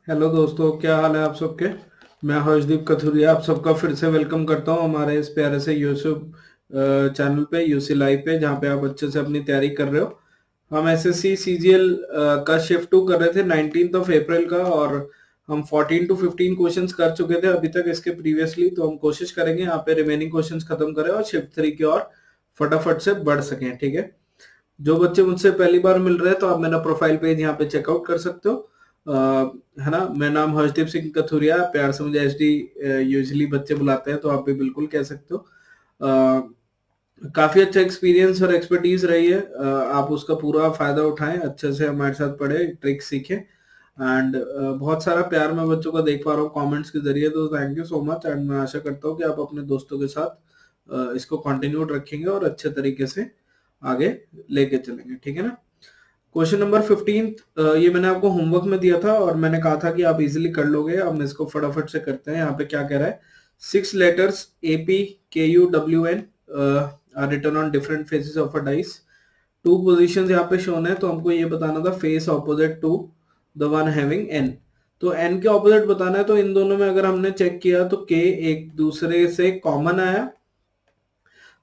Hello दोस्तों, क्या हाल है आप सबके। मैं हर्षदीप कथुरिया आप सबका फिर से वेलकम करता हूं हमारे इस प्यारे से यूट्यूब चैनल पे, यूसी लाइव पे, जहां पे आप अच्छे से अपनी तैयारी कर रहे हो। हम एसएससी सीजीएल का शिफ्ट 2 कर रहे थे 19 ऑफ अप्रैल का, और हम 14 टू 15 क्वेश्चंस कर चुके थे अभी तक इसके प्रीवियसली। तो हम कोशिश करेंगे यहाँ पे रिमेनिंग क्वेश्चंस खत्म करें और शिफ्ट 3 की ओर फटाफट से बढ़ सकें। ठीक है। जो बच्चे मुझसे पहली बार मिल रहे हैं तो आप मेरा प्रोफाइल पेज यहाँ पे चेकआउट कर सकते हो। है ना। मेरा नाम हर्षदीप सिंह कथुरिया, प्यार से मुझे एचडी यूजुअली बच्चे बुलाते हैं, तो आप भी बिल्कुल कह सकते हो। काफी अच्छा एक्सपीरियंस और एक्सपर्टीज रही है। आप उसका पूरा फायदा उठाएं, अच्छे से हमारे साथ पढ़े, ट्रिक सीखें। एंड बहुत सारा प्यार मैं बच्चों का देख पा रहा हूँ कमेंट्स के जरिए, तो thank you so much. And मैं आशा करता हूँ कि आप अपने दोस्तों के साथ इसको कंटिन्यू रखेंगे और अच्छे तरीके से आगे लेके चलेंगे। ठीक है ना। क्वेश्चन नंबर 15 ये मैंने आपको होमवर्क में दिया था और मैंने कहा था कि आप इजीली कर लोगे। हम इसको फटाफट से करते हैं। यहाँ पे क्या कह रहा है, 6 letters APKUWN are written on different faces of a dice. 2 positions यहाँ पे शोन है, तो हमको ये बताना था face opposite to the one having n। तो n के ऑपोजिट बताना है, तो इन दोनों में अगर हमने चेक किया तो k एक दूसरे से कॉमन आया।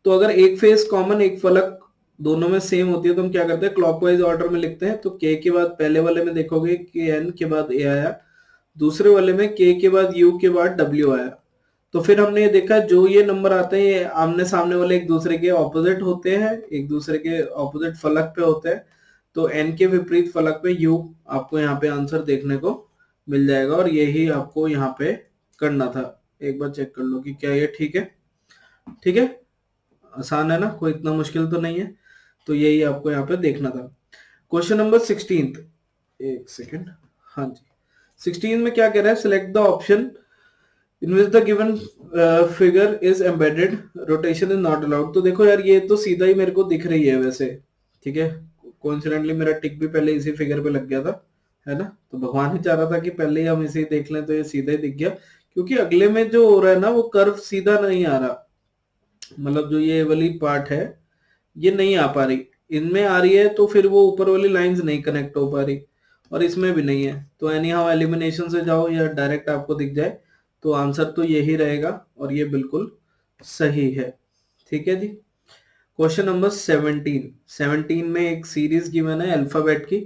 तो अगर एक फेस कॉमन, एक फलक दोनों में सेम होती है, तो हम क्या करते हैं, क्लॉकवाइज ऑर्डर में लिखते हैं। तो के बाद पहले वाले में देखोगे कि एन के बाद ए आया, दूसरे वाले में के बाद यू के बाद डब्ल्यू आया। तो फिर हमने ये देखा, जो ये नंबर आते हैं ये आमने सामने वाले एक दूसरे के ऑपोजिट होते हैं, एक दूसरे के ऑपोजिट फलक पे होते हैं। तो एन के विपरीत फलक पे यू आपको यहाँ पे आंसर देखने को मिल जाएगा, और यही आपको यहाँ पे करना था। एक बार चेक कर लो कि क्या ये ठीक है। ठीक है, आसान है ना, कोई इतना मुश्किल तो नहीं है। तो यही आपको यहाँ पे देखना था। क्वेश्चन नंबर 16, एक सेकेंड। हाँ जी, 16 में क्या कह रहा है, select the option in which the given figure is embedded, rotation is not allowed. तो देखो यार, ये तो सीधा ही मेरे को दिख रही है वैसे। ठीक है, कोइंसिडेंटली मेरा टिक भी पहले इसी फिगर पे लग गया था, है ना। तो भगवान ही चाह रहा था कि पहले ही हम इसे देख लें, तो ये सीधा ही दिख गया। क्योंकि अगले में जो हो रहा है ना, वो कर्व सीधा नहीं आ रहा। मतलब जो ये वाली पार्ट है, ये नहीं आ पा रही। इनमें आ रही है तो फिर वो ऊपर वाली लाइंस नहीं कनेक्ट हो पा रही, और इसमें भी नहीं है। तो एनी हाउ एलिमिनेशन से जाओ या डायरेक्ट आपको दिख जाए, तो आंसर तो यही रहेगा, और ये बिल्कुल सही है। ठीक है जी। क्वेश्चन नंबर 17 में एक सीरीज गिवन है अल्फाबेट की।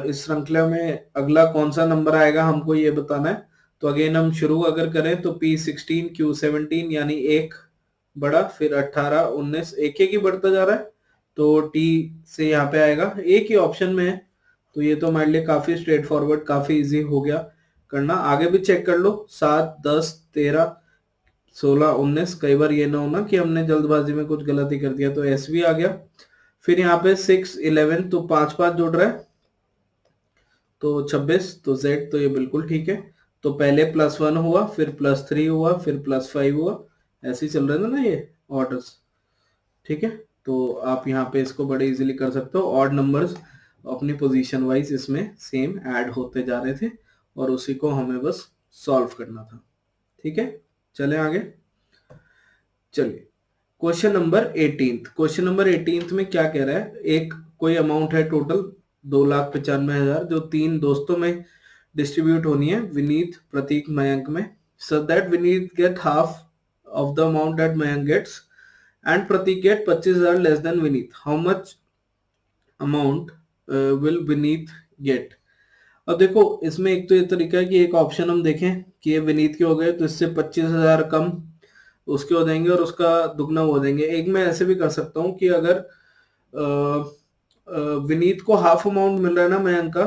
इस श्रृंखला में अगला कौन सा नंबर आएगा हमको ये बताना है। तो अगेन हम शुरू अगर करें तो P16 Q17, यानी एक बड़ा, फिर 18 19, एक एक ही बढ़ता जा रहा है। तो टी से यहाँ पे आएगा, एक ही ऑप्शन में है। तो ये तो हमारे लिए काफी स्ट्रेट फॉरवर्ड, काफी इजी हो गया करना। आगे भी चेक कर लो, 7 10 13 16 19। कई बार ये ना होना कि हमने जल्दबाजी में कुछ गलती कर दिया, तो एस भी आ गया। फिर यहाँ पे 6 11, तो 5 5 जुड़ रहा है, तो 26। तो जेड तो ये बिल्कुल ठीक है। तो पहले +1 हुआ, फिर +3 हुआ, फिर +5 हुआ। ऐसे ही चल रहे थे ना ये ऑर्डर्स। ठीक है। तो आप यहाँ पे इसको बड़े इजीली कर सकते हो। ऑड नंबर्स अपनी पोजीशन वाइज इसमें सेम ऐड होते जा रहे थे, और उसी को हमें बस सॉल्व करना था। ठीक है, चले आगे। चलिए, क्वेश्चन नंबर 18 में क्या कह रहा है, एक कोई अमाउंट है टोटल 2,95,000, जो 3 दोस्तों में डिस्ट्रीब्यूट होनी है, विनीत प्रतीक मयंक में। So that Vineet get half of the amount that Mayank gets and Prateek get 25,000 less than Vineet. How much amount will Vineet get. अब देखो, इसमें एक तो ये तरीका है कि एक ऑप्शन हम देखें कि ये विनीत के हो गए, तो इससे 25,000 कम उसके हो जाएंगे और उसका दुगना हो जाएंगे। एक मैं ऐसे भी कर सकता हूँ कि अगर विनीत को हाफ अमाउंट मिल रहा है ना मयंक का,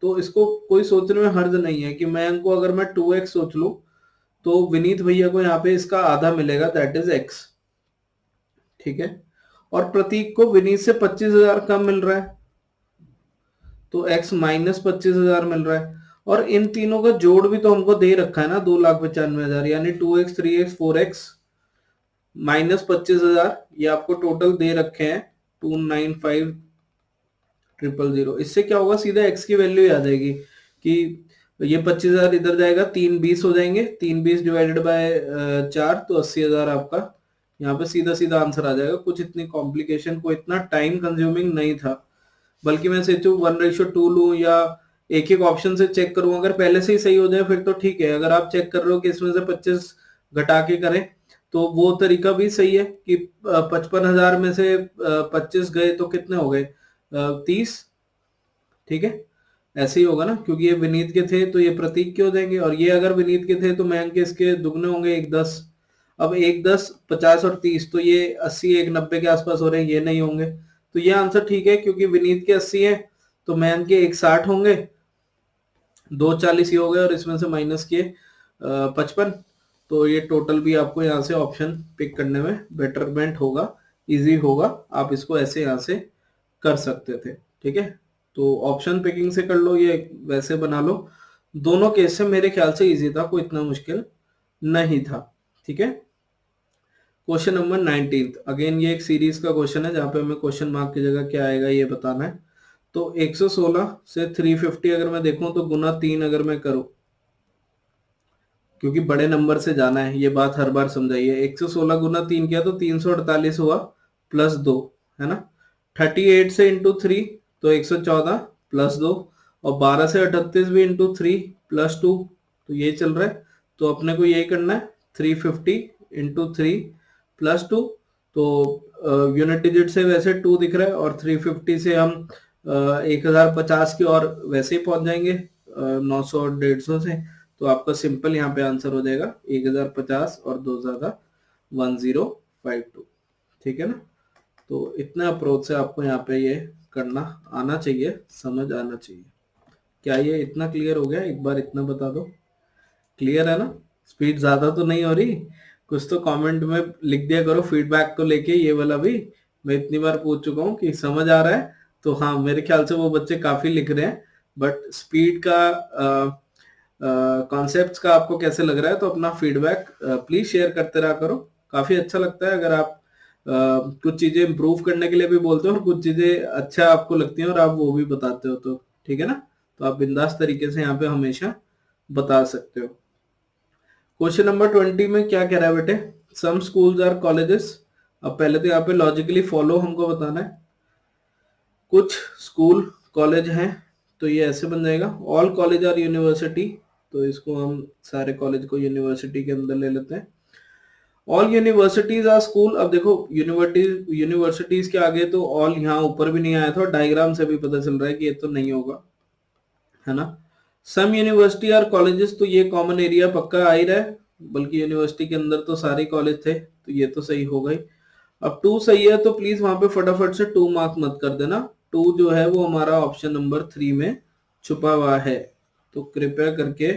तो इसको कोई सोचने में हर्ज नहीं है कि मयंक को अगर मैं 2x सोच लूं, तो विनीत भैया को यहाँ पे इसका आधा मिलेगा, दैट इज x। ठीक है। और प्रतीक को विनीत से 25,000 कम मिल रहा है, तो x माइनस 25,000 मिल रहा है। और इन तीनों का जोड़ भी तो हमको दे रखा है ना, 2,95,000, यानी 2x 3x 4x माइनस 25,000, ये आपको टोटल दे रखे हैं 295,000। इससे क्या होगा, सीधा x की वैल्यू आ जाएगी कि ये 25,000 इधर जाएगा, 3 20 हो जाएंगे, 3 20 डिवाइडेड बाय 4, तो 80,000 आपका यहाँ पे सीधा सीधा आंसर आ जाएगा। कुछ इतनी कॉम्प्लिकेशन, को इतना टाइम कंज्यूमिंग नहीं था। बल्कि मैं सोचूं 1:2 लूं या एक एक ऑप्शन से चेक करूं, अगर पहले से ही सही हो जाए फिर तो ठीक है। अगर आप चेक कर रहे हो कि इसमें से 25 घटा के करें तो वो तरीका भी सही है कि 55,000 में से 25 गए तो कितने हो गए, 30। ठीक है, ऐसे ही होगा ना, क्योंकि ये विनीत के थे तो ये प्रतीक के हो जाएंगे, और ये अगर विनीत के थे तो मयंक के इसके दुगने होंगे, 1 10। अब 1 10 50 और 30 तो ये 80 1 90 के आसपास हो रहे हैं, ये नहीं होंगे। तो ये आंसर ठीक है, क्योंकि विनीत के 80 है तो मयंक के 1 60 होंगे, 2 40 ही हो गए, और इसमें से माइनस किए 55। तो ये टोटल भी आपको यहाँ से ऑप्शन पिक करने में बेटरमेंट होगा, इजी होगा, आप इसको ऐसे यहाँ से कर सकते थे। ठीक है, तो ऑप्शन पिकिंग से कर लो, ये वैसे बना लो, दोनों केस से मेरे ख्याल से इजी था, कोई इतना मुश्किल नहीं था। ठीक है, क्वेश्चन नंबर 19, अगेन ये एक सीरीज का क्वेश्चन है जहां पे हमें क्वेश्चन मार्क की जगह क्या आएगा ये बताना है। तो 116 से 350 अगर मैं देखूं तो गुना 3 अगर मैं करूं, क्योंकि बड़े नंबर से जाना है, ये बात हर बार समझाइए। 116 गुना 3 किया तो 348 हुआ, प्लस 2, है ना। 38 से इंटू 3 तो 114 प्लस 2, और 12 से 38 भी इंटू 3 प्लस 2, तो ये चल रहा है। तो अपने को यही करना है, 350 इंटू 3 प्लस 2। तो यूनिट डिजिट से वैसे 2 दिख रहा है, और 350 से हम 1050 की और वैसे ही पहुंच जाएंगे 900 और 150 से। तो आपका सिंपल यहाँ पे आंसर हो जाएगा 1050 और 2 ज्यादा 1052। ठीक है ना। तो इतना अप्रोच से आपको यहाँ पे ये करना आना चाहिए, समझ आना चाहिए। क्या ये इतना क्लियर हो गया? एक बार इतना बता दो, क्लियर है ना? स्पीड ज्यादा तो नहीं हो रही? कुछ तो कमेंट में लिख दिया करो फीडबैक को लेके, ये वाला भी मैं इतनी बार पूछ चुका हूँ कि समझ आ रहा है। तो हाँ, मेरे ख्याल से वो बच्चे काफी लिख रहे हैं, बट स्पीड का कॉन्सेप्ट्स का आपको कैसे लग रहा है, तो अपना फीडबैक प्लीज शेयर करते रहा करो। काफी अच्छा लगता है अगर आप कुछ चीजें इंप्रूव करने के लिए भी बोलते हो, और कुछ चीजें अच्छा आपको लगती हैं और आप वो भी बताते हो, तो ठीक है ना। तो आप बिंदास तरीके से यहाँ पे हमेशा बता सकते हो। क्वेश्चन नंबर 20 में क्या कह रहा है बेटे? Some schools are colleges. अब पहले तो यहाँ पे लॉजिकली फॉलो हमको बताना है। कुछ स्कूल कॉलेज हैं, तो ये ऐसे बन जाएगा, ऑल कॉलेज आर यूनिवर्सिटी, तो इसको हम सारे कॉलेज को यूनिवर्सिटी के अंदर ले लेते हैं। All universities are school. अब देखो यूनिवर्सिटीज के आगे तो ऑल यहाँ ऊपर भी नहीं आया था, डायग्राम से भी पता चल रहा है कि ये तो नहीं होगा, है ना। सम यूनिवर्सिटी आर कॉलेजेस, तो ये कॉमन एरिया पक्का आ ही रहा है, बल्कि यूनिवर्सिटी के अंदर तो सारे कॉलेज थे, तो ये तो सही हो गई। अब 2 सही है, तो प्लीज वहां पे फटाफट से 2 मार्क मत कर देना। 2 जो है वो हमारा ऑप्शन नंबर 3 में छुपा हुआ है, तो कृपया करके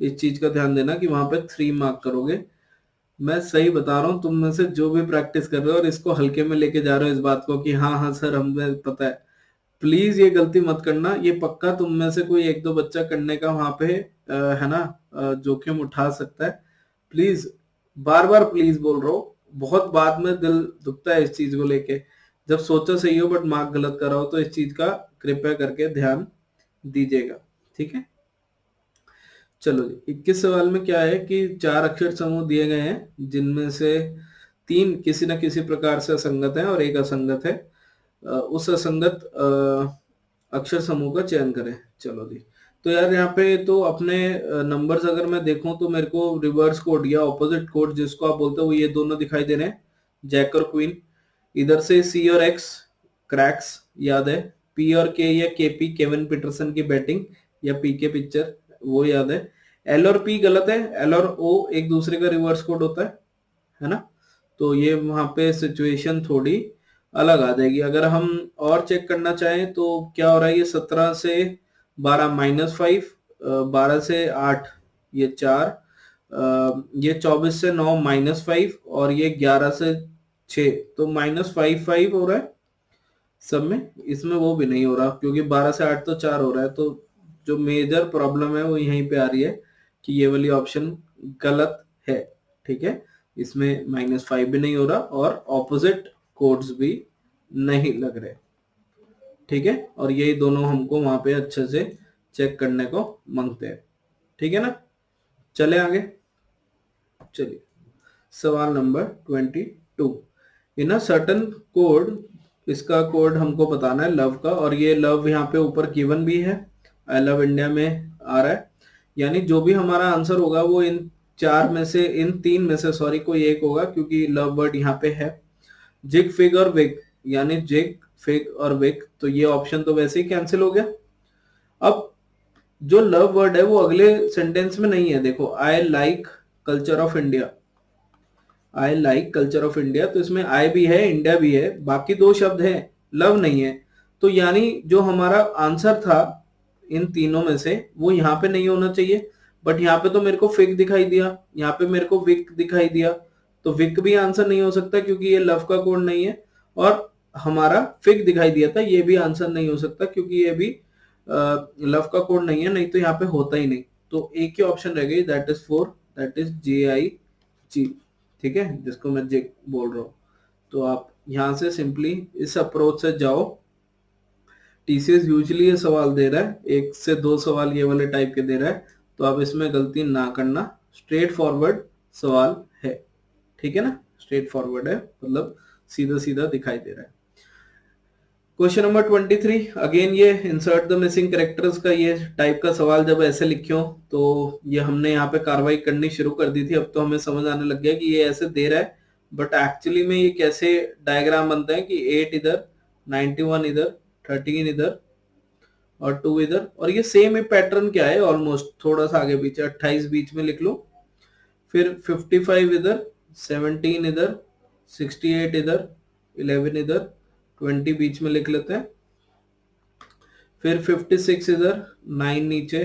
इस चीज का ध्यान देना कि वहां पे 3 मार्क करोगे। मैं सही बता रहा हूँ, तुम में से जो भी प्रैक्टिस कर रहे हो और इसको हल्के में लेके जा रहे हो इस बात को कि हाँ हाँ सर हमें पता है, प्लीज ये गलती मत करना। ये पक्का तुम में से कोई एक दो बच्चा करने का वहां पे है ना जोखिम उठा सकता है। प्लीज, बार बार प्लीज बोल रहा हूँ, बहुत बाद में दिल दुखता है इस चीज को लेके, जब सोचा सही हो बट मार्क गलत करा हो, तो इस चीज का कृपया करके ध्यान दीजिएगा। ठीक है, चलो जी। 21 सवाल में क्या है कि 4 अक्षर समूह दिए गए हैं, जिनमें से 3 किसी न किसी प्रकार से असंगत है और एक असंगत है। उस असंगत अक्षर समूह का चयन करें। चलो जी, तो यार यहाँ पे तो अपने नंबर्स अगर मैं देखूं तो मेरे को रिवर्स कोड या ऑपोजिट कोड जिसको आप बोलते हो, ये दोनों दिखाई दे रहे हैं, जैक और क्वीन। इधर से सी और एक्स क्रैक्स याद है, पी और के या केपी केविन पीटरसन की बैटिंग या पी के पिक्चर वो याद है। एल और पी गलत है, एल और ओ एक दूसरे का रिवर्स कोड होता है ना। तो ये वहां पे सिचुएशन थोड़ी अलग आ जाएगी। अगर हम और चेक करना चाहें तो क्या हो रहा है, ये 17 से 12 -5, 12 से 8 ये 4, ये 24 से 9 -5, और ये 11 से 6 तो -5 हो रहा है सब में। इसमें वो भी नहीं हो रहा, क्योंकि 12 से 8 तो 4 हो रहा है। तो जो मेजर प्रॉब्लम है वो यहीं पे आ रही है कि ये वाली ऑप्शन गलत है। ठीक है, इसमें -5 भी नहीं हो रहा और ऑपोजिट कोड्स भी नहीं लग रहे। ठीक है, और यही दोनों हमको वहां पे अच्छे से चेक करने को मांगते हैं। ठीक है ना, चले आगे। चलिए, सवाल number 22। In a certain code, इसका कोड हमको बताना है लव का, और ये लव यहाँ पे ऊपर गिवन भी है। आई लव इंडिया में आ रहा है, यानी जो भी हमारा आंसर होगा वो इन तीन में से सॉरी कोई एक होगा, क्योंकि लव वर्ड यहाँ पे है। जिग फिग और विग, यानी जिग फिग और विग, तो ये ऑप्शन तो वैसे ही कैंसिल हो गया। अब जो लव वर्ड है वो अगले सेंटेंस में नहीं है। देखो, I like culture of India, I like culture of India, तो इसमें आई भी है, इंडिया भी है, बाकी दो शब्द हैं, लव नहीं है। तो यानी जो हमारा आंसर था इन तीनों में से वो यहाँ पे नहीं होना चाहिए, बट यहाँ पे तो मेरे को फिग दिखाई दिया, यहाँ पे मेरे को विक दिखाई दिया, तो विक भी आंसर नहीं हो सकता क्योंकि ये लव का कोड नहीं है। और हमारा फिग दिखाई दिया था, ये भी आंसर नहीं हो सकता क्योंकि ये भी लव का कोड नहीं है, नहीं तो यहाँ पे होता ही नहीं। तो एक ही ऑप्शन रह गई, that is 4, that is JIG, ठीक है, जिसको मैं जिग बोल रहा हूँ। तो आप यहाँ से सिंपली इस अप्रोच से जाओ। TCS यूजली ये सवाल दे रहा है, 1 से 2 सवाल ये वाले टाइप के दे रहा है, तो आप इसमें गलती ना करना, स्ट्रेट फॉरवर्ड सवाल है, ठीक है ना, स्ट्रेट फॉरवर्ड है, मतलब सीधा सीधा दिखाई दे रहा है। क्वेश्चन नंबर 23, अगेन ये इंसर्ट द मिसिंग कैरेक्टर्स का ये टाइप का सवाल जब ऐसे लिखे हो तो ये हमने यहाँ पे कार्रवाई करनी शुरू कर दी थी, अब तो हमें समझ आने लग गया कि ये ऐसे दे रहा है, बट एक्चुअली में ये कैसे डायग्राम बनता है कि 8 इधर, 91 इधर, 13 इधर और 2 इधर, और ये सेम ही पैटर्न क्या है ऑलमोस्ट, थोड़ा सा आगे पीछे 28 बीच में लिख लो, फिर 55 इधर, 17 इधर, 68 इधर, 11 इधर, 20 बीच में लिख लेते हैं, फिर 56 इधर, 9 नीचे,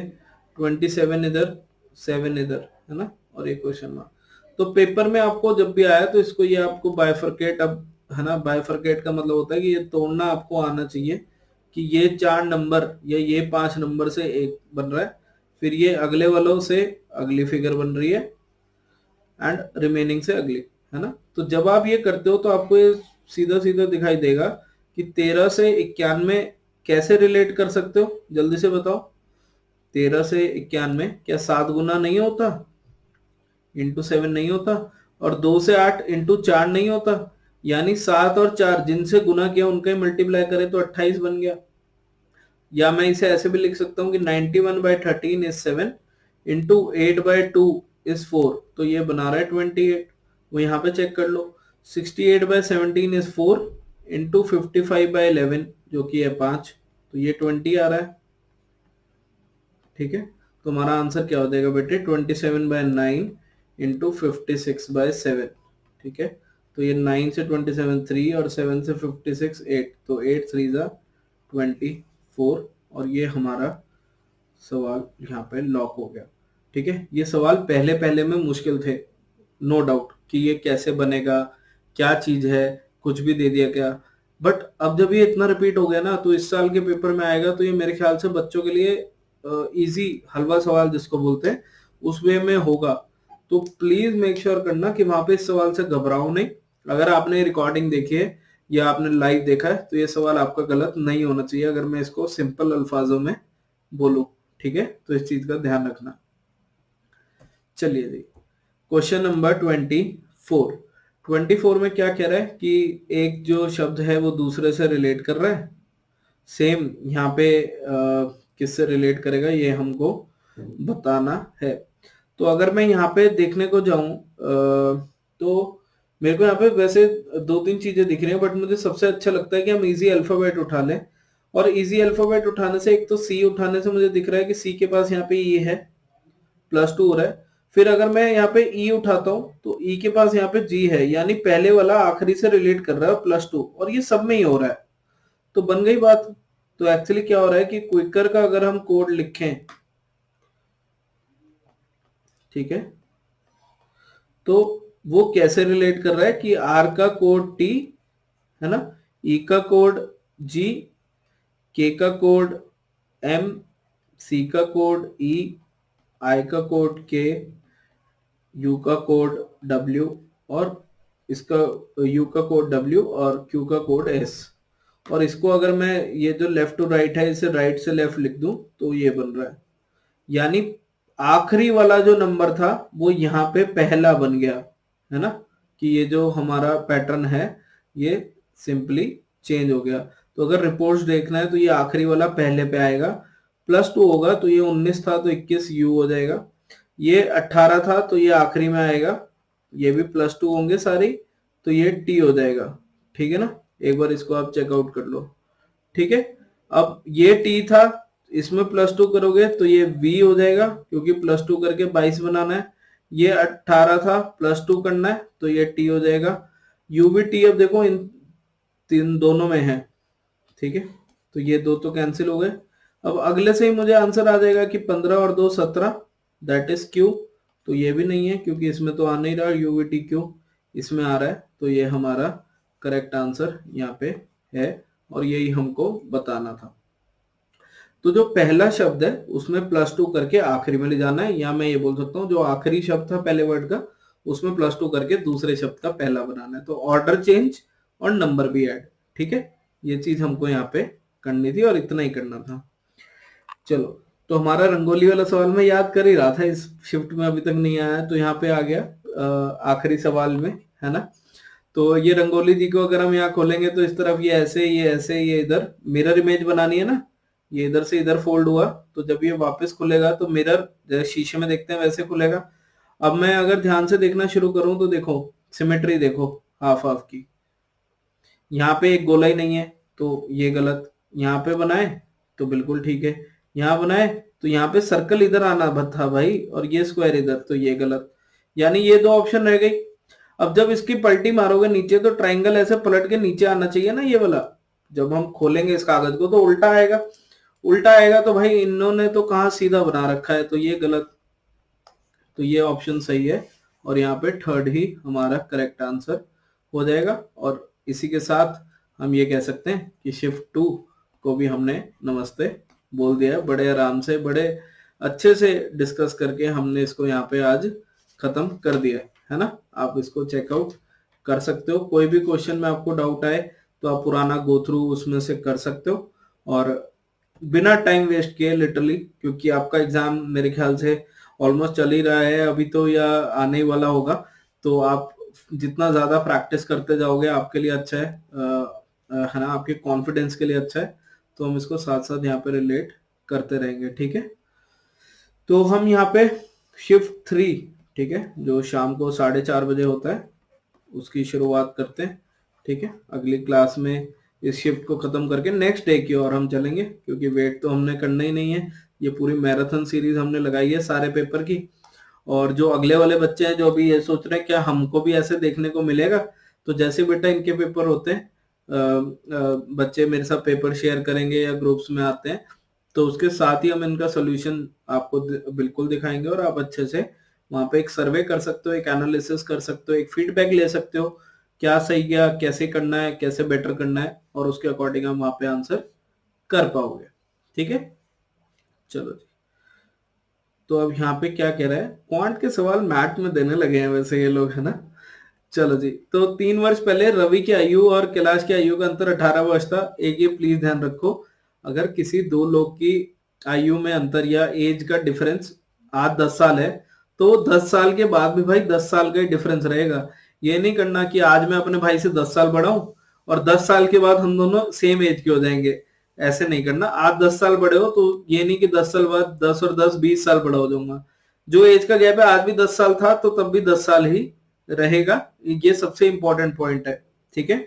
27 इधर, 7 इधर, है ना, और ये क्वेश्चन मार्क। तो पेपर में आपको जब भी आया तो इसको ये आपको बाइफरकेट, अब है ना, बाइफरकेट का मतलब होता है कि ये तोड़ना आपको आना चाहिए कि ये 4 नंबर या ये 5 नंबर से एक बन रहा है, फिर ये अगले वालों से अगली फिगर बन रही है एंड रिमेनिंग से अगली, है ना। तो जब आप ये करते हो तो आपको ये सीधा सीधा दिखाई देगा कि 13 से 91 कैसे रिलेट कर सकते हो, जल्दी से बताओ। 13 से 91 क्या 7 गुना नहीं होता, इंटू 7 नहीं होता, और 2 से 8 इंटू 4 नहीं होता, यानी 7 और 4 जिनसे गुना किया उनका ही मल्टीप्लाई करें तो 28 बन गया। या मैं इसे ऐसे भी लिख सकता हूँ कि 91/13 इज 7 इंटू 8/2 इज 4, तो ये बना रहा है 28, वो यहाँ पे चेक कर लो। 68/17 इज 4 इंटू 55/11 जो कि है 5, तो ये 20 आ रहा है, ठीक है। तो हमारा आंसर क्या हो जाएगा बेटे, 27/9 इंटू 56/7, ठीक है। तो ये 9 से 27 3 और 7 से 56 8, तो 8 3 जा 24, और ये हमारा सवाल यहाँ पे लॉक हो गया, ठीक है। ये सवाल पहले पहले में मुश्किल थे, नो डाउट, कि ये कैसे बनेगा, क्या चीज है, कुछ भी दे दिया क्या, बट अब जब ये इतना रिपीट हो गया ना तो इस साल के पेपर में आएगा, तो ये मेरे ख्याल से बच्चों के लिए इजी हलवा सवाल जिसको बोलते हैं उस वे में होगा। तो प्लीज मेक श्योर करना कि वहां पे इस सवाल से घबराओ नहीं। अगर आपने रिकॉर्डिंग देखी है या आपने लाइव देखा है तो ये सवाल आपका गलत नहीं होना चाहिए, अगर मैं इसको सिंपल अल्फाजों में बोलूं, ठीक है। तो इस चीज का ध्यान रखना। चलिए जी, क्वेश्चन नंबर 24 में क्या कह रहा है कि एक जो शब्द है वो दूसरे से रिलेट कर रहा है, सेम यहाँ पे किससे रिलेट करेगा ये हमको बताना है। तो अगर मैं यहाँ पे देखने को जाऊं तो मेरे को यहाँ पे वैसे 2-3 चीजें दिख रही हैं, बट मुझे सबसे अच्छा लगता है कि हम इजी अल्फाबेट उठा लें, और इजी अल्फाबेट उठाने से एक तो सी उठाने से मुझे दिख रहा है कि सी के पास यहाँ पे ये है, +2 हो रहा है। फिर अगर मैं यहाँ पे ई उठाता हूँ तो ई के पास यहाँ पे जी है, यानी पहले वाला आखिरी से रिलेट कर रहा है +2, और ये सब में ही हो रहा है, तो बन गई बात। तो एक्चुअली क्या हो रहा है कि क्विकर का अगर हम कोड लिखें, ठीक है, तो वो कैसे रिलेट कर रहा है कि आर का कोड टी, है ना, ई का कोड जी, के का कोड एम, सी का कोड ई, आई का कोड के, यू का कोड डब्ल्यू, और इसका यू का कोड डब्ल्यू और क्यू का कोड एस। और इसको अगर मैं ये जो लेफ्ट टू राइट है इसे राइट से लेफ्ट लिख दूं तो ये बन रहा है, यानी आखिरी वाला जो नंबर था वो यहाँ पे पहला बन गया, है ना, कि ये जो हमारा पैटर्न है ये सिंपली चेंज हो गया। तो अगर रिपोर्ट्स देखना है तो ये आखिरी वाला पहले पे आएगा, +2 होगा तो ये 19 था तो 21 u हो जाएगा, ये 18 था तो ये आखिरी में आएगा, ये भी +2 होंगे सारी तो ये t हो जाएगा। ठीक है ना, एक बार इसको आप चेकआउट कर लो। ठीक है, अब ये t था, इसमें +2 करोगे तो ये v हो जाएगा क्योंकि +2 करके 22 बनाना है, ये 18 था +2 करना है तो ये t हो जाएगा, u भी t अब देखो इन तीन दोनों में है। ठीक है, तो ये दो तो कैंसिल हो गए। अब अगले से ही मुझे आंसर आ जाएगा कि 15 और 2 17, दैट इज क्यू। तो ये भी नहीं है क्योंकि इसमें तो आ नहीं रहा, यू वी टी क्यू इसमें आ रहा है, तो ये हमारा करेक्ट आंसर यहाँ पे है और यही हमको बताना था। तो जो पहला शब्द है उसमें +2 करके आखिरी में ले जाना है, या मैं ये बोल सकता हूँ जो आखिरी शब्द था पहले वर्ड का उसमें +2 करके दूसरे शब्द का पहला बनाना है। तो ऑर्डर चेंज और नंबर भी ऐड। ठीक है, ये चीज हमको यहाँ पे करनी थी और इतना ही करना था। चलो, तो हमारा रंगोली वाला सवाल मैं याद कर ही रहा था, इस शिफ्ट में अभी तक नहीं आया तो यहाँ पे आ गया आखिरी सवाल में, है ना। तो ये रंगोली जी को अगर हम यहाँ खोलेंगे तो इस तरफ ये ऐसे, ये इधर मिरर इमेज बनानी है ना, ये इधर से इधर फोल्ड हुआ तो जब ये वापस खुलेगा तो मिरर जैसे शीशे में देखते हैं वैसे खुलेगा। अब मैं अगर ध्यान से देखना शुरू करूं तो देखो सिमेट्री देखो हाफ हाफ की, यहाँ पे एक गोलाई नहीं है तो ये गलत, यहाँ पे बनाए तो बिल्कुल ठीक है, यहाँ बनाए तो यहाँ पे सर्कल इधर आना था भाई और ये स्क्वायर इधर, तो ये गलत, यानी ये दो ऑप्शन रह गई। अब जब इसकी पलटी मारोगे नीचे तो ट्राइंगल ऐसे पलट के नीचे आना चाहिए ना ये वाला, जब हम खोलेंगे इस कागज को तो उल्टा आएगा, उल्टा आएगा तो भाई इन्होंने तो कहाँ सीधा बना रखा है, तो ये गलत, तो ये ऑप्शन सही है और यहाँ पे थर्ड ही हमारा करेक्ट आंसर हो जाएगा। और इसी के साथ हम ये कह सकते हैं कि शिफ्ट 2 को भी हमने नमस्ते बोल दिया है, बड़े आराम से बड़े अच्छे से डिस्कस करके हमने इसको यहाँ पे आज खत्म कर दिया है ना। आप इसको चेकआउट कर सकते हो, कोई भी क्वेश्चन में आपको डाउट आए तो आप पुराना गो थ्रू उसमें से कर सकते हो और बिना टाइम वेस्ट किए लिटरली, क्योंकि आपका एग्जाम मेरे ख्याल से ऑलमोस्ट चल ही रहा है अभी तो या आने ही वाला होगा, तो आप जितना ज्यादा प्रैक्टिस करते जाओगे आपके लिए अच्छा है ना, आपके कॉन्फिडेंस के लिए अच्छा है। तो हम इसको साथ साथ यहाँ पे रिलेट करते रहेंगे। ठीक है, तो हम यहाँ पे शिफ्ट 3, ठीक है, जो शाम को 4:30 बजे होता है उसकी शुरुआत करते हैं। ठीक है, अगली क्लास में इस शिफ्ट को खत्म करके नेक्स्ट डे की ओर हम चलेंगे, क्योंकि वेट तो हमने करना ही नहीं है, ये पूरी मैराथन सीरीज हमने लगाई है सारे पेपर की। और जो अगले वाले बच्चे हैं जो अभी ये सोच रहे हैं क्या हमको भी ऐसे देखने को मिलेगा, तो जैसे बेटा इनके पेपर होते हैं बच्चे मेरे साथ पेपर शेयर करेंगे या ग्रुप्स में आते हैं तो उसके साथ ही हम इनका सोल्यूशन आपको बिल्कुल दिखाएंगे और आप अच्छे से वहां पे एक सर्वे कर सकते हो, एक एनालिसिस कर सकते हो, एक फीडबैक ले सकते हो क्या सही गया, कैसे करना है, कैसे बेटर करना है, और उसके अकॉर्डिंग हम वहां पे आंसर कर पाओगे। ठीक है, चलो जी। तो अब यहाँ पे क्या कह रहा है, क्वांट के सवाल मैथ में देने लगे हैं वैसे ये लोग, है ना। चलो जी, तो 3 वर्ष पहले रवि की आयु और कैलाश की आयु का अंतर 18 वर्ष था। एक ये प्लीज ध्यान रखो, अगर किसी दो लोग की आयु में अंतर या एज का डिफरेंस आज 10 साल है तो 10 साल के बाद भी भाई 10 साल का ही डिफरेंस रहेगा। ये नहीं करना कि आज मैं अपने भाई से 10 साल बड़ा हूं और 10 साल के बाद हम दोनों सेम एज के हो जाएंगे, ऐसे नहीं करना। आप 10 साल बड़े हो तो ये नहीं कि 10 साल बाद 10 और 10 20 साल बड़ा हो जाऊंगा, जो एज का गैप है आज भी 10 साल था तो तब भी 10 साल ही रहेगा, ये सबसे इंपॉर्टेंट पॉइंट है। ठीक है,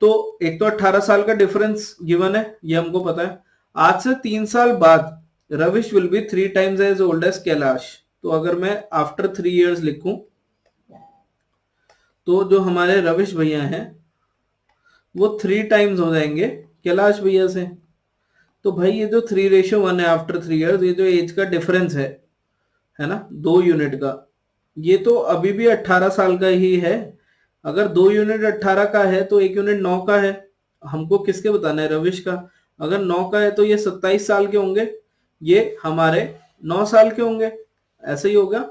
तो एक तो 18 साल का डिफरेंस गिवन है, ये हमको पता है। आज से 3 साल बाद Ravish will be 3 times as old as Kailash, तो अगर मैं आफ्टर 3 इयर्स लिखूं तो जो हमारे रविश भैया हैं वो 3 टाइम्स हो जाएंगे कैलाश भैया से। तो भाई ये जो 3:1 है आफ्टर 3 इयर्स, ये जो एज का डिफरेंस है ना 2 यूनिट का, ये तो अभी भी 18 साल का ही है। अगर 2 यूनिट 18 का है तो 1 यूनिट 9 का है, हमको किसके बताना है, रविश का। अगर 9 का है तो ये 27 साल के होंगे, ये हमारे 9 साल के होंगे, ऐसे ही होगा।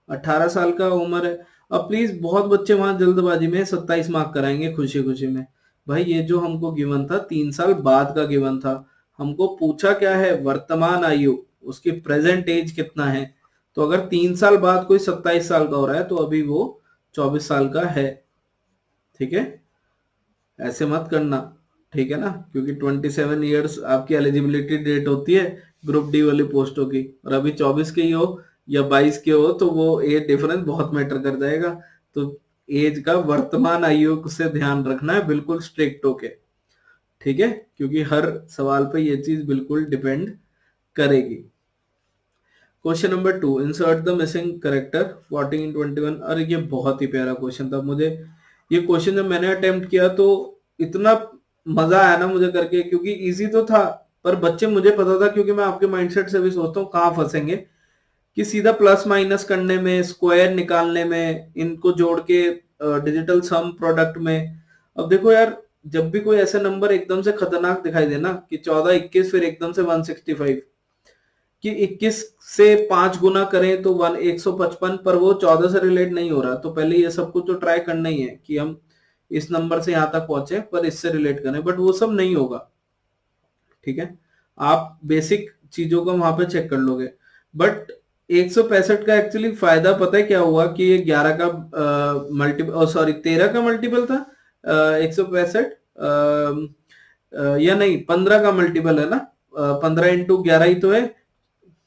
18 साल का उम्र है। अब प्लीज बहुत बच्चे वहां जल्दबाजी में 27 मार्क कराएंगे खुशी खुशी में, भाई ये जो हमको गिवन था 3 साल बाद का गिवन था, हमको पूछा क्या है वर्तमान आयु, उसकी प्रेजेंट एज कितना है। तो अगर 3 साल बाद कोई 27 साल का हो रहा है तो अभी वो 24 साल का है। ठीक है, ऐसे मत करना, ठीक है ना, क्योंकि 27 ईयर्स आपकी एलिजिबिलिटी डेट होती है ग्रुप डी वाली पोस्टों की, और अभी 24 के ही हो या 22 के हो तो वो एज डिफरेंस बहुत मैटर कर जाएगा। तो एज का वर्तमान आयु से ध्यान रखना है बिल्कुल स्ट्रिक्ट होके, ठीक है, क्योंकि हर सवाल पे ये चीज बिल्कुल डिपेंड करेगी। Question number 2, insert the missing character 1421। अरे ये बहुत ही प्यारा क्वेश्चन था। मुझे ये क्वेश्चन जब मैंने अटेम्प्ट किया तो इतना मजा आया ना मुझे करके, क्योंकि इजी तो था पर बच्चे, मुझे पता था क्योंकि मैं आपके माइंडसेट से भी सोचता हूँ कहाँ फंसेंगे, कि सीधा प्लस माइनस करने में, स्क्वायर निकालने में, इनको जोड़ के डिजिटल सम प्रोडक्ट में। अब देखो यार, जब भी कोई ऐसा नंबर एकदम से खतरनाक दिखाई दे ना कि 14 21 फिर एकदम से 165, कि 21 से 5 गुना करें तो 155, पर वो 14 से रिलेट नहीं हो रहा, तो पहले ये सब कुछ तो ट्राई करना ही है कि हम इस नंबर से यहां तक पहुंचे पर इससे रिलेट करें, बट वो सब नहीं होगा। ठीक है, आप बेसिक चीजों को वहां पे चेक कर लोगे, बट 165 का एक्चुअली फायदा पता है क्या हुआ, कि ये 11 का मल्टीपल, सॉरी 13 का मल्टीपल था 165, या नहीं 15 का मल्टीपल है ना, 15 इंटू 11 ही तो है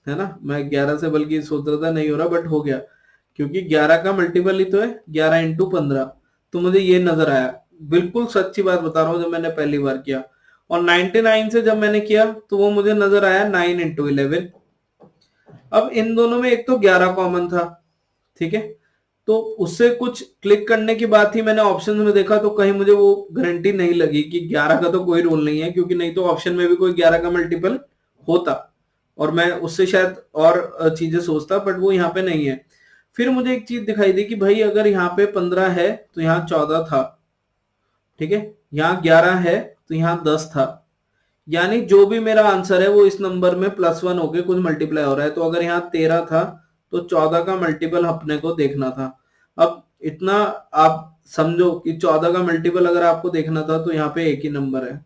ना। मैं 11 से बल्कि सोच रहा था नहीं हो रहा, बट हो गया, क्योंकि 11 का मल्टीपल ही तो है 11 इंटू 15। तो मुझे ये नजर आया, बिल्कुल सच्ची बात बता रहा हूँ, जब मैंने पहली बार किया, और 99 से जब मैंने किया तो वो मुझे नजर आया 9 इंटू 11। अब इन दोनों में एक तो 11 कॉमन था, ठीक है, तो उससे कुछ क्लिक करने की बात ही मैंने ऑप्शन में देखा, तो कहीं मुझे वो गारंटी नहीं लगी कि 11 का तो कोई रूल नहीं है, क्योंकि नहीं तो ऑप्शन में भी कोई 11 का मल्टीपल होता और मैं उससे शायद और चीजें सोचता, बट वो यहाँ पे नहीं है। फिर मुझे एक चीज दिखाई दी कि भाई अगर यहाँ पे 15 है तो यहाँ 14 था, ठीक है, यहाँ 11 है तो यहाँ 10 था, यानी जो भी मेरा आंसर है वो इस नंबर में +1 होके कुछ मल्टीप्लाई हो रहा है। तो अगर यहाँ 13 था तो 14 का मल्टीपल अपने को देखना था। अब इतना आप समझो कि 14 का मल्टीपल अगर आपको देखना था तो यहाँ पे एक ही नंबर है,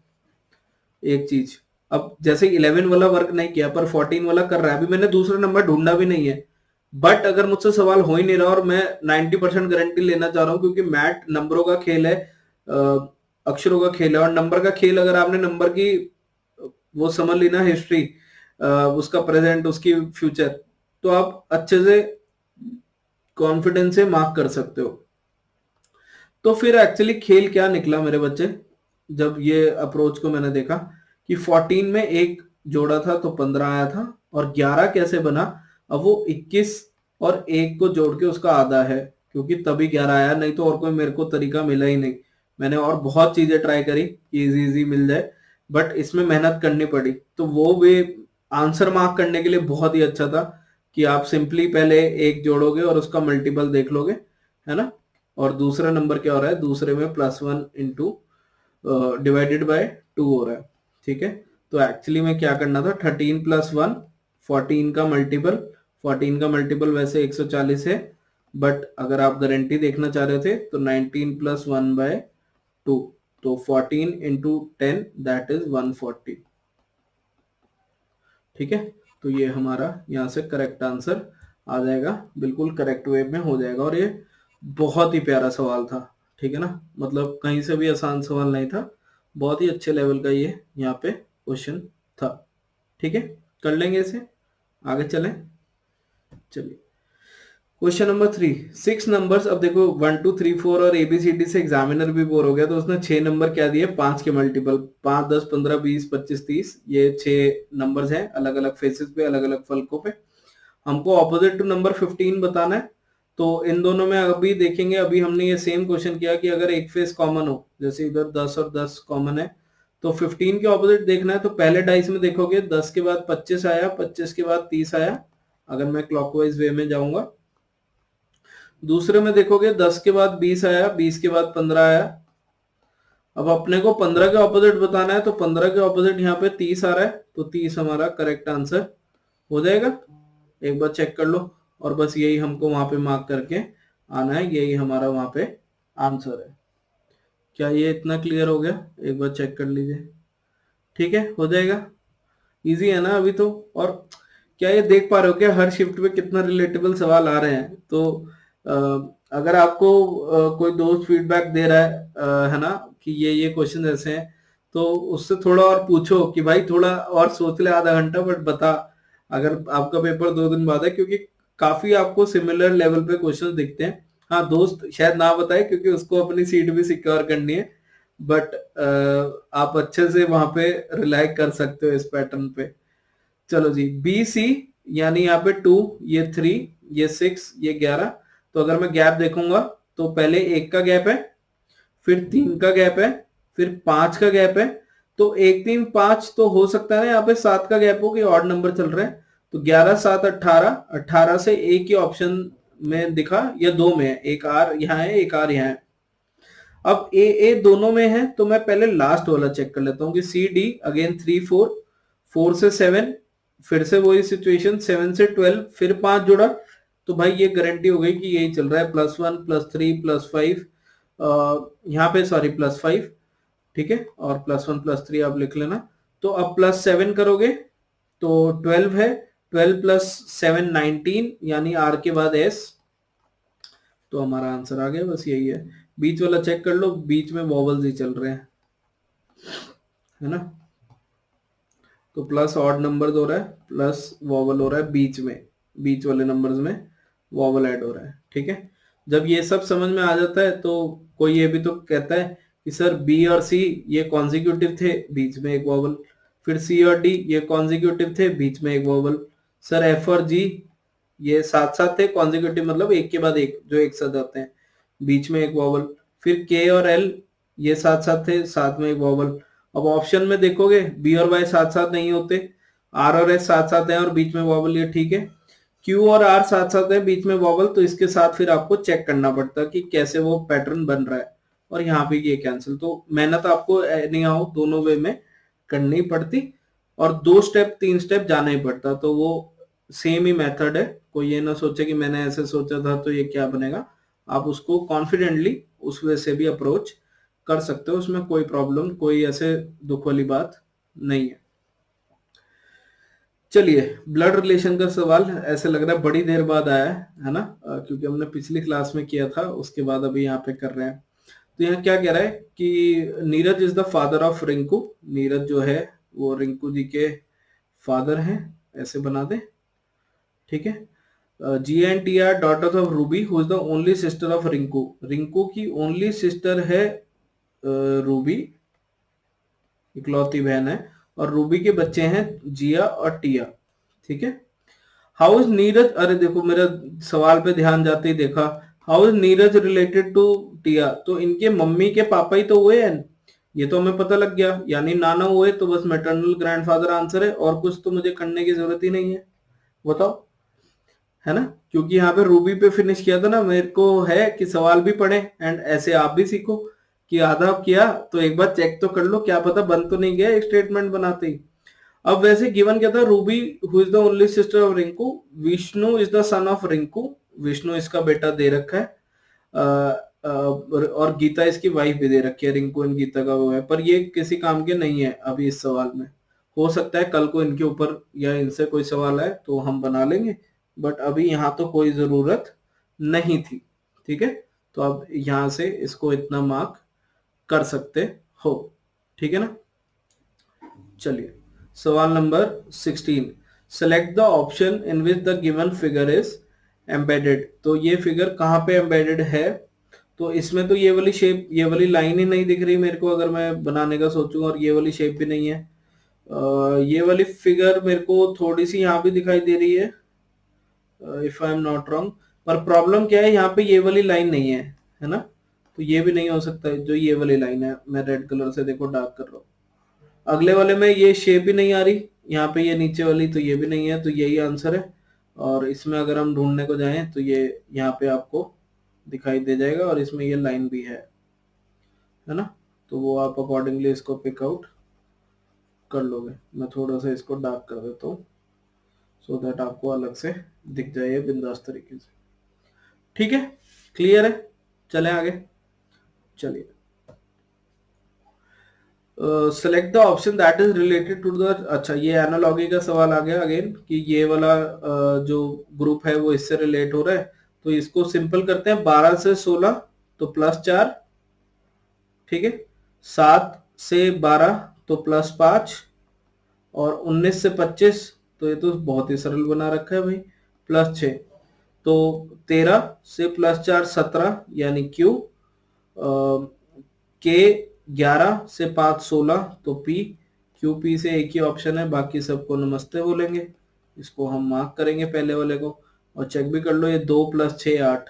एक चीज। अब जैसे 11 वाला वर्क नहीं किया पर 14 वाला कर रहा है, अभी मैंने दूसरा नंबर ढूंढा भी नहीं है, बट अगर मुझसे सवाल हो ही नहीं रहा और मैं 90% गारंटी लेना चाह रहा हूँ, क्योंकि मैथ नंबरों का खेल है, अक्षरों का खेल है, और नंबर का खेल, अगर आपने नंबर की वो समझ ली ना हिस्ट्री, उसका प्रेजेंट उसकी फ्यूचर, तो आप अच्छे से कॉन्फिडेंस से मार्क कर सकते हो। तो फिर एक्चुअली खेल क्या निकला मेरे बच्चे, जब ये अप्रोच को मैंने देखा कि 14 में एक जोड़ा था तो 15 आया था, और 11 कैसे बना, अब वो 21 और एक को जोड़ के उसका आधा है, क्योंकि तभी 11 आया, नहीं तो और कोई मेरे को तरीका मिला ही नहीं। मैंने और बहुत चीजें ट्राई करी कि इजी इजी मिल जाए, बट इसमें मेहनत करनी पड़ी। तो वो वे आंसर मार्क करने के लिए बहुत ही अच्छा था कि आप सिंपली पहले एक जोड़ोगे और उसका मल्टीपल देख लोगे, है ना, और दूसरा नंबर क्या हो रहा है, दूसरे में +1 इंटू डिवाइडेड बाय 2 हो रहा है, ठीक है। तो एक्चुअली में क्या करना था, 13 + 1 14 का मल्टीपल, 14 का मल्टीपल वैसे 140 है, बट अगर आप गारंटी देखना चाह रहे थे तो 19 + 1/2, तो 14 इंटू 10 दैट इज 140, ठीक है। तो ये हमारा यहाँ से करेक्ट आंसर आ जाएगा, बिल्कुल करेक्ट वे में हो जाएगा, और ये बहुत ही प्यारा सवाल था, ठीक है ना, मतलब कहीं से भी आसान सवाल नहीं था, बहुत ही अच्छे लेवल का ये यहाँ पे क्वेश्चन था, ठीक है। कर लेंगे इसे, आगे चलें, चलिए। Question number 3, 6 numbers. अब देखो 1 2 3 4 और ABCD से एग्जामिनर भी बोर हो गया, तो उसने 6 नंबर क्या दिए, 5 के मल्टीपल, 5 10 15 20 25 30, ये 6 नंबर्स हैं अलग अलग फेसेस पे, अलग अलग फलकों पे। हमको ऑपोजिट टू नंबर 15 बताना है। तो इन दोनों में अभी देखेंगे, अभी हमने ये सेम क्वेश्चन किया कि अगर एक फेस कॉमन हो, जैसे इधर 10 और 10 कॉमन है, तो 15 के ऑपोजिट देखना है। तो पहले डाइस में देखोगे 10 के बाद 25 आया, 25 के बाद 30 आया, अगर मैं क्लॉकवाइज वे में जाऊंगा। दूसरे में देखोगे 10 के बाद 20 आया, 20 के बाद 15 आया। अब अपने को 15 के ऑपोजिट बताना है, तो 15 के ऑपोजिट यहाँ पे 30 आ रहा है, तो 30 हमारा करेक्ट आंसर हो जाएगा। एक बार चेक कर लो, और बस यही हमको वहां पे मार्क करके आना है, यही हमारा वहां पे आंसर है। क्या ये इतना क्लियर हो गया, एक बार चेक कर लीजिए, ठीक है, हो जाएगा, इजी है ना अभी तो। और क्या ये देख पा रहे हो क्या हर शिफ्ट पे कितना रिलेटेबल सवाल आ रहे हैं। तो अगर आपको कोई दोस्त फीडबैक दे रहा है ना, कि ये क्वेश्चन ऐसे हैं, तो उससे थोड़ा और पूछो कि भाई थोड़ा और सोच ले आधा घंटा, बट बता अगर आपका पेपर 2 दिन बाद है, क्योंकि काफी आपको सिमिलर लेवल पे क्वेश्चन दिखते हैं। हाँ, दोस्त शायद ना बताए क्योंकि उसको अपनी सीट भी सिक्योर करनी है, बट आप अच्छे से वहां पे रिलाई कर सकते हो इस पैटर्न पे। चलो जी, बी सी, यानी यहाँ पे 2, ये 3, ये 6, ये 11। तो अगर मैं गैप देखूंगा तो पहले 1 का गैप है, फिर 3 का गैप है, फिर 5 का गैप है। तो 1 3 5 तो हो सकता है यहाँ पे 7 का गैप हो कि ऑड नंबर चल रहे हैं। तो 11 7 18, 18 से एक ही ऑप्शन में दिखा या 2 में है, एक आर यहाँ है, एक आर यहाँ है। अब ए दोनों में है, तो मैं पहले लास्ट वाला चेक कर लेता हूँ कि सी डी अगेन 3 4, 4 से 7, फिर से वही सिचुएशन, 7 से 12, फिर 5 जुड़ा। तो भाई ये गारंटी हो गई कि यही चल रहा है, +1 +3 +5, यहाँ पे सॉरी +5, ठीक है, और +1 +3 आप लिख लेना। तो अब +7 करोगे तो 12 है, 12 + 7 19, यानी आर के बाद एस। तो हमारा आंसर आ गया, बस यही है। बीच वाला चेक कर लो, बीच में वॉवल्स ही चल रहे हैं, है ना। तो प्लस ऑड नंबर हो रहा है, प्लस वॉवल हो रहा है बीच में, बीच वाले नंबर्स में वॉवल ऐड हो रहा है, ठीक है। जब ये सब समझ में आ जाता है तो कोई ये भी तो कहता है कि सर बी और सी ये कॉन्जिक्यूटिव थे, बीच में एक वॉवल, फिर सी और डी ये कॉन्जिक्यूटिव थे, बीच में एक वॉवल, सर एफ और जी ये साथ साथ थे, कॉन्जिक्यूटिव मतलब एक के बाद एक जो एक साथ आते हैं, बीच में एक वॉवल, फिर के और एल ये साथ साथ थे, साथ में एक वॉवल। अब ऑप्शन में देखोगे बी और वाई साथ साथ नहीं होते, आर और एस साथ साथ हैं और बीच में वॉवल, ये ठीक है। क्यू और आर साथ साथ है, बीच में वॉवल, तो इसके साथ फिर आपको चेक करना पड़ता है कि कैसे वो पैटर्न बन रहा है। और यहाँ पे ये कैंसिल, तो मेहनत आपको नहीं आओ दोनों वे में करनी पड़ती, और 2 स्टेप 3 स्टेप जाना ही पड़ता, तो वो सेम ही मेथड है। कोई ये ना सोचे कि मैंने ऐसे सोचा था तो ये क्या बनेगा, आप उसको कॉन्फिडेंटली उस वे से भी अप्रोच कर सकते हो, उसमें कोई प्रॉब्लम, कोई ऐसे दुख वाली बात नहीं है। चलिए, ब्लड रिलेशन का सवाल ऐसे लग रहा है बड़ी देर बाद आया है ना, क्योंकि हमने पिछली क्लास में किया था, उसके बाद अभी यहाँ पे कर रहे हैं। तो यहाँ क्या कह रहा है कि Neeraj is the father of Rinku, Neeraj जो है वो रिंकू जी के फादर हैं, ऐसे बना दे, ठीक है। G and T are daughters of Ruby who is the only sister of Rinku, Rinku की ओनली सिस्टर है रूबी, इकलौती बहन है, और रूबी के बच्चे हैं जिया और टिया, ठीक है। हाउ इज नीरज, अरे देखो मेरा सवाल पे ध्यान जाते ही देखा, how is Neeraj related to Tia, तो इनके मम्मी के पापा ही तो हुए हैं, ये तो हमें पता लग गया, यानी नाना हुए, तो बस मैटरनल ग्रैंडफादर आंसर है, और कुछ तो मुझे करने की जरूरत ही नहीं है, बताओ, है ना। क्योंकि यहाँ पे रूबी पे फिनिश किया था ना, मेरे को है कि सवाल भी पढ़े एंड ऐसे आप भी सीखो कि आधा किया तो एक बार चेक तो कर लो, क्या पता बन तो नहीं गया एक स्टेटमेंट बनाते ही। अब वैसे गिवन क्या था, Ruby who is the only sister of Rinku, Vishnu is the son of Rinku, Vishnu इसका बेटा दे रखा है, और गीता इसकी वाइफ भी दे रखी है, रिंकू एंड गीता का वो है, पर ये किसी काम के नहीं है अभी इस सवाल में। हो सकता है कल को इनके ऊपर या इनसे कोई सवाल आए तो हम बना लेंगे, बट अभी यहाँ तो कोई जरूरत नहीं थी, ठीक है। तो अब यहाँ से इसको इतना मार्क कर सकते हो, ठीक है ना। चलिए, सवाल number 16, select the option in which the given figure is embedded, तो ये फिगर कहाँ पे एम्बेडेड है। तो इसमें तो ये वाली शेप, ये वाली लाइन ही नहीं दिख रही मेरे को, अगर मैं बनाने का सोचूं, और ये वाली शेप भी नहीं है। ये वाली फिगर मेरे को थोड़ी सी यहाँ भी दिखाई दे रही है, if I am not wrong, पर प्रॉब्लम क्या है, यहाँ पे ये वाली लाइन नहीं है ना, तो ये भी नहीं हो सकता है, जो ये वाली लाइन है, मैं रेड कलर से देखो डार्क कर रहा हूँ। अगले वाले में ये शेप ही नहीं आ रही, यहाँ पे ये नीचे वाली, तो ये भी नहीं है, तो यही आंसर है। और इसमें अगर हम ढूंढने को जाएं तो ये यहाँ पे आपको दिखाई दे जाएगा, और इसमें ये लाइन भी है ना, तो वो आप अकॉर्डिंगली इसको पिक आउट कर लोगे। मैं थोड़ा सा इसको डार्क कर देता हूँ सो दैट आपको अलग से दिख जाए बिंदास तरीके से, ठीक है, क्लियर है। चले आगे, चलिए, select the option that is related to the, अच्छा ये एनालॉगी का सवाल आ गया अगेन, कि ये वाला जो ग्रुप है वो इससे रिलेट हो रहा है, तो इसको सिंपल करते हैं, 12 से 16 तो +4, ठीक है, 7 से 12 तो +5, और 19 से 25 तो ये तो बहुत ही सरल बना रखा है भाई, +6, तो 13 से +4 17 यानी Q, के 11 से 5 16 तो P, QP से एक ही ऑप्शन है, बाकी सबको नमस्ते बोलेंगे, इसको हम मार्क करेंगे पहले वाले को, और चेक भी कर लो, ये 2 + 6 8,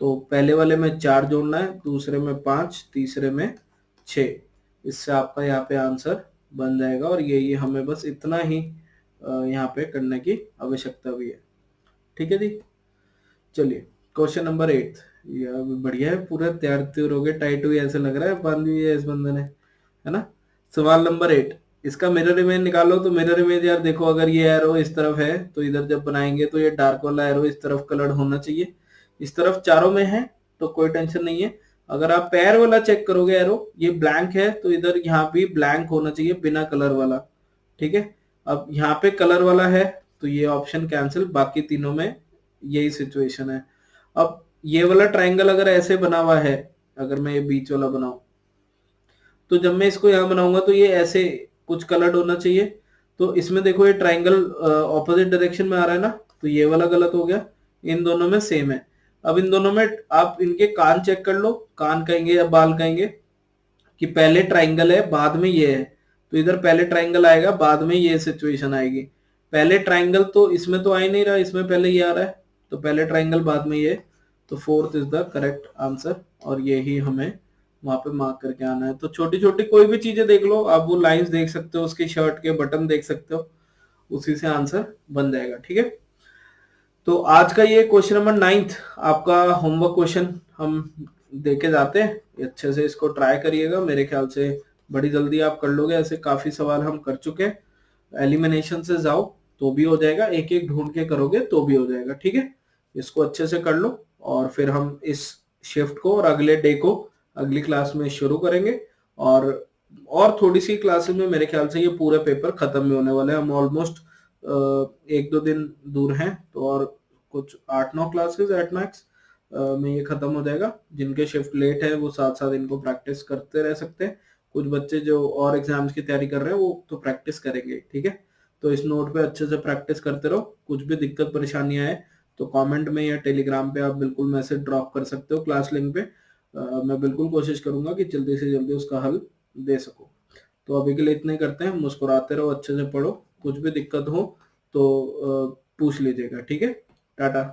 तो पहले वाले में 4 जोड़ना है, दूसरे में 5, तीसरे में 6, इससे आपका यहाँ पे आंसर बन जाएगा, और ये हमें बस इतना ही यहाँ पे करने की आवश्यकता भी है। ठीक है जी, चलिए क्वेश्चन नंबर 8, ये बढ़िया है, पूरा तैयार त्योर हो गए, टाइट हुई ऐसे लग रहा है, बांधी हुई है इस बंदे ने, है ना। सवाल नंबर 8, इसका मिरर इमेज निकालो। तो मिरर इमेज यार देखो, अगर ये एरो इस तरफ है तो इधर जब बनाएंगे तो ये डार्क वाला एरो इस तरफ कलर्ड होना चाहिए, इस तरफ चारों में है तो कोई टेंशन नहीं है। अगर आप पैर वाला चेक करोगे एरो, ये ब्लैंक है तो इधर यहाँ भी ब्लैंक होना चाहिए बिना कलर वाला, ठीक है। अब यहाँ पे कलर वाला है तो ये ऑप्शन कैंसिल, बाकी तीनों में यही सिचुएशन है। अब ये वाला ट्राइंगल अगर ऐसे बना हुआ है, अगर मैं ये बीच वाला बनाऊं, तो जब मैं इसको यहाँ बनाऊंगा तो ये ऐसे कुछ कलर्ड होना चाहिए। तो इसमें देखो ये ट्राइंगल ऑपोजिट डायरेक्शन में आ रहा है ना, तो ये वाला गलत हो गया, इन दोनों में सेम है। अब इन दोनों में आप इनके कान चेक कर लो, कान कहेंगे या बाल कहेंगे, कि पहले ट्राइंगल है बाद में ये है, तो इधर पहले ट्राइंगल आएगा बाद में ये सिचुएशन आएगी। पहले ट्राइंगल तो इसमें तो आ ही नहीं रहा, इसमें पहले ये आ रहा है, तो पहले ट्राइंगल बाद में ये, तो 4th is the correct answer, और यही हमें वहां पे मार्क करके आना है। तो छोटी छोटी कोई भी चीजें देख लो आप, वो लाइंस देख सकते हो, उसकी शर्ट के बटन देख सकते हो, उसी से आंसर बन जाएगा। ठीक है, तो आज का ये क्वेश्चन नंबर 9th आपका होमवर्क क्वेश्चन हम देके जाते हैं, अच्छे से इसको ट्राई करिएगा, मेरे ख्याल से बड़ी जल्दी आप कर लोगे, ऐसे काफी सवाल हम कर चुके हैं। एलिमिनेशन से जाओ तो भी हो जाएगा, एक एक ढूंढ के करोगे तो भी हो जाएगा। ठीक है, इसको अच्छे से कर लो, और फिर हम इस शिफ्ट को और अगले डे को अगली क्लास में शुरू करेंगे, और थोड़ी सी क्लासेस में मेरे ख्याल से ये पूरे पेपर खत्म भी होने वाले हैं, हम ऑलमोस्ट 1-2 दिन दूर हैं, तो और कुछ 8-9 क्लासेस एट मैक्स में ये खत्म हो जाएगा। जिनके शिफ्ट लेट है वो साथ साथ इनको प्रैक्टिस करते रह सकते हैं, कुछ बच्चे जो और एग्जाम्स की तैयारी कर रहे हैं वो तो प्रैक्टिस करेंगे। ठीक है, तो इस नोट पे अच्छे से प्रैक्टिस करते रहो, कुछ भी दिक्कत परेशानी आए तो कमेंट में या टेलीग्राम पे आप बिल्कुल मैसेज ड्रॉप कर सकते हो क्लास लिंक पे, मैं बिल्कुल कोशिश करूंगा कि जल्दी से जल्दी उसका हल दे सकूं। तो अभी के लिए इतना ही करते हैं, मुस्कुराते रहो, अच्छे से पढ़ो, कुछ भी दिक्कत हो तो पूछ लीजिएगा। ठीक है, टाटा।